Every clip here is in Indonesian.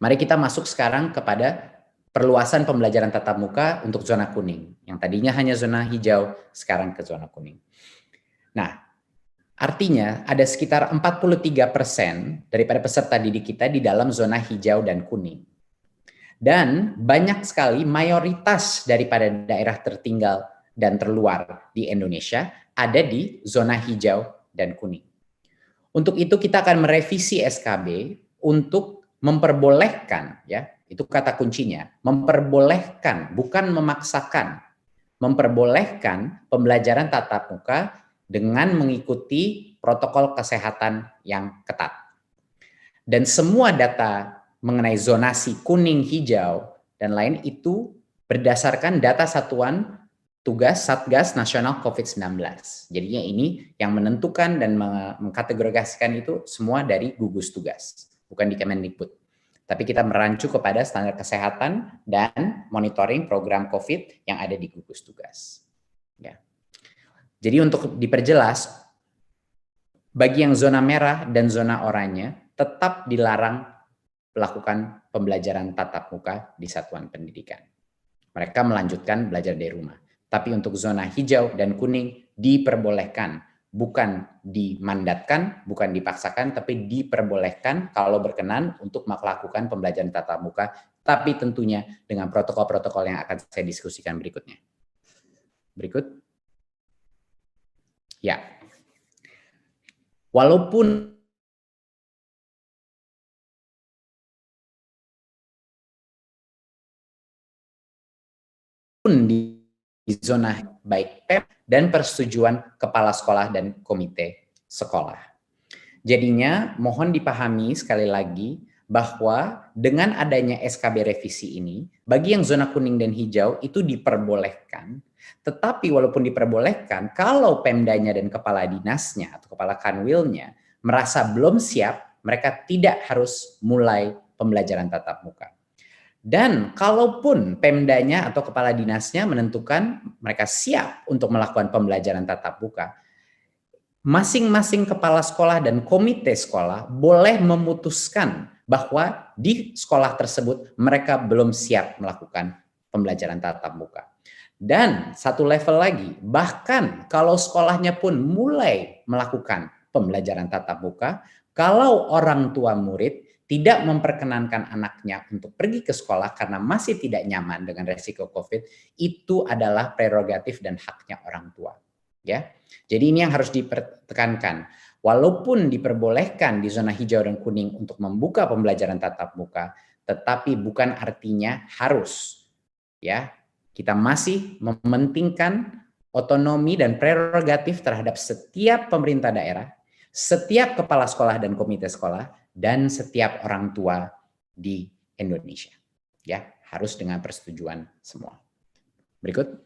Mari kita masuk sekarang kepada perluasan pembelajaran tatap muka untuk zona kuning. Yang tadinya hanya zona hijau, sekarang ke zona kuning. Nah, artinya ada sekitar 43% daripada peserta didik kita di dalam zona hijau dan kuning. Dan banyak sekali mayoritas daripada daerah tertinggal dan terluar di Indonesia ada di zona hijau dan kuning. Untuk itu kita akan merevisi SKB untuk memperbolehkan, ya, itu kata kuncinya, memperbolehkan, bukan memaksakan, memperbolehkan pembelajaran tatap muka dengan mengikuti protokol kesehatan yang ketat. Dan semua data mengenai zonasi kuning, hijau, dan lain itu berdasarkan data satuan tugas Satgas Nasional COVID-19. Jadinya ini yang menentukan dan mengkategorikan itu semua dari gugus tugas, bukan di Kemendikbud. Tapi kita merancu kepada standar kesehatan dan monitoring program COVID yang ada di gugus tugas. Ya. Jadi untuk diperjelas, bagi yang zona merah dan zona oranye tetap dilarang melakukan pembelajaran tatap muka di satuan pendidikan. Mereka melanjutkan belajar dari rumah. Tapi untuk zona hijau dan kuning diperbolehkan, bukan dimandatkan, bukan dipaksakan, tapi diperbolehkan kalau berkenan untuk melakukan pembelajaran tatap muka, tapi tentunya dengan protokol-protokol yang akan saya diskusikan berikutnya. Berikut. Ya. Walaupun di zona baik PEP dan persetujuan kepala sekolah dan komite sekolah. Jadinya mohon dipahami sekali lagi bahwa dengan adanya SKB revisi ini, bagi yang zona kuning dan hijau itu diperbolehkan, tetapi walaupun diperbolehkan, kalau Pemdanya dan kepala dinasnya atau kepala kanwilnya merasa belum siap, mereka tidak harus mulai pembelajaran tatap muka. Dan kalaupun Pemdanya atau kepala dinasnya menentukan mereka siap untuk melakukan pembelajaran tatap muka, masing-masing kepala sekolah dan komite sekolah boleh memutuskan bahwa di sekolah tersebut mereka belum siap melakukan pembelajaran tatap muka. Dan satu level lagi, bahkan kalau sekolahnya pun mulai melakukan pembelajaran tatap muka, kalau orang tua murid tidak memperkenankan anaknya untuk pergi ke sekolah karena masih tidak nyaman dengan resiko COVID, itu adalah prerogatif dan haknya orang tua. Ya, jadi ini yang harus dipertekankan. Walaupun diperbolehkan di zona hijau dan kuning untuk membuka pembelajaran tatap muka, tetapi bukan artinya harus. Ya, kita masih mementingkan otonomi dan prerogatif terhadap setiap pemerintah daerah, setiap kepala sekolah dan komite sekolah, dan setiap orang tua di Indonesia. Ya, harus dengan persetujuan semua. Berikut.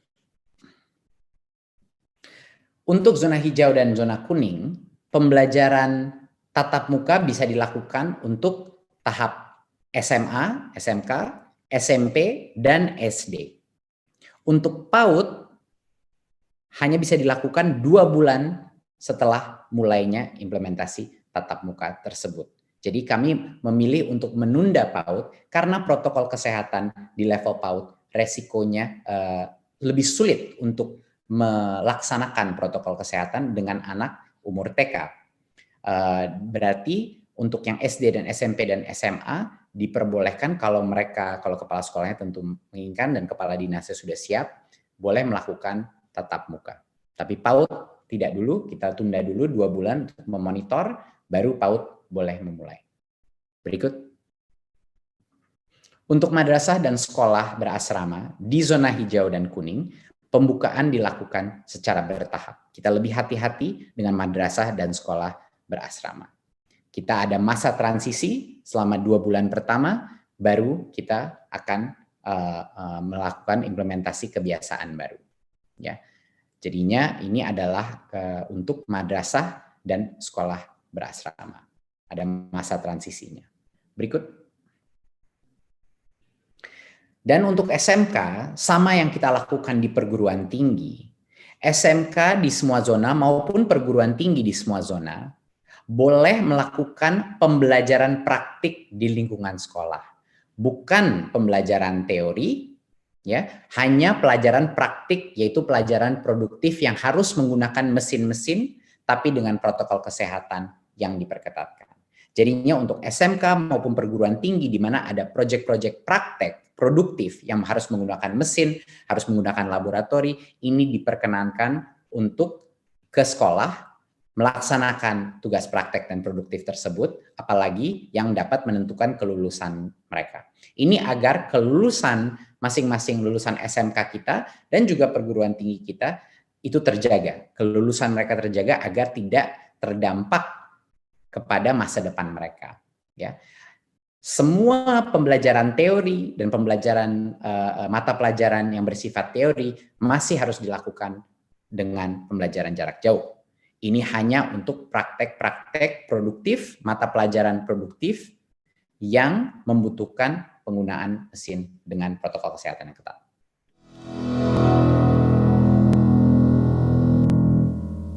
Untuk zona hijau dan zona kuning, pembelajaran tatap muka bisa dilakukan untuk tahap SMA, SMK, SMP, dan SD. Untuk PAUD, hanya bisa dilakukan 2 bulan setelah mulainya implementasi tatap muka tersebut. Jadi kami memilih untuk menunda PAUD karena protokol kesehatan di level PAUD resikonya lebih sulit untuk melaksanakan protokol kesehatan dengan anak umur TK. Berarti untuk yang SD dan SMP dan SMA diperbolehkan kalau kepala sekolahnya tentu menginginkan dan kepala dinasnya sudah siap, boleh melakukan tatap muka. Tapi PAUD tidak dulu, kita tunda dulu 2 bulan untuk memonitor, baru PAUD boleh memulai. Berikut. Untuk madrasah dan sekolah berasrama di zona hijau dan kuning, pembukaan dilakukan secara bertahap. Kita lebih hati-hati dengan madrasah dan sekolah berasrama. Kita ada masa transisi selama 2 bulan pertama, baru kita akan melakukan implementasi kebiasaan baru. Ya, jadinya ini adalah untuk madrasah dan sekolah berasrama. Ada masa transisinya. Berikut. Dan untuk SMK, sama yang kita lakukan di perguruan tinggi. SMK di semua zona maupun perguruan tinggi di semua zona boleh melakukan pembelajaran praktik di lingkungan sekolah. bukan pembelajaran teori, ya, hanya pelajaran praktik, yaitu pelajaran produktif yang harus menggunakan mesin-mesin, tapi dengan protokol kesehatan yang diperketatkan. Jadinya untuk SMK maupun perguruan tinggi di mana ada proyek-proyek praktek produktif yang harus menggunakan mesin, harus menggunakan laboratori, ini diperkenankan untuk ke sekolah melaksanakan tugas praktek dan produktif tersebut, apalagi yang dapat menentukan kelulusan mereka. Ini agar kelulusan masing-masing lulusan SMK kita dan juga perguruan tinggi kita itu terjaga, kelulusan mereka terjaga agar tidak terdampak kepada masa depan mereka. Ya, semua pembelajaran teori dan pembelajaran mata pelajaran yang bersifat teori masih harus dilakukan dengan pembelajaran jarak jauh. Ini hanya untuk praktek-praktek produktif, mata pelajaran produktif yang membutuhkan penggunaan mesin dengan protokol kesehatan yang ketat.